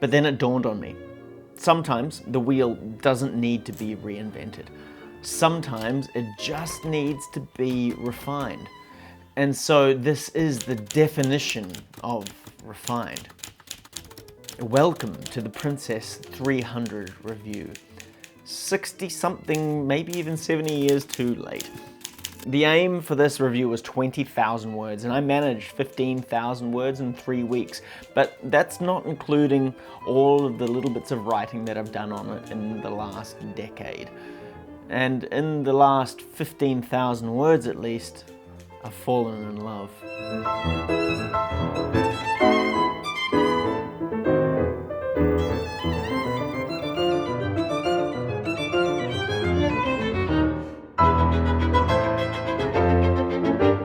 But then it dawned on me. Sometimes the wheel doesn't need to be reinvented. Sometimes it just needs to be refined. And so this is the definition of refined. Welcome to the Princess 300 review. 60 something, maybe even 70 years too late. The aim for this review was 20,000 words, and I managed 15,000 words in 3 weeks, but that's not including all of the little bits of writing that I've done on it in the last decade. And in the last 15,000 words at least, I've fallen in love.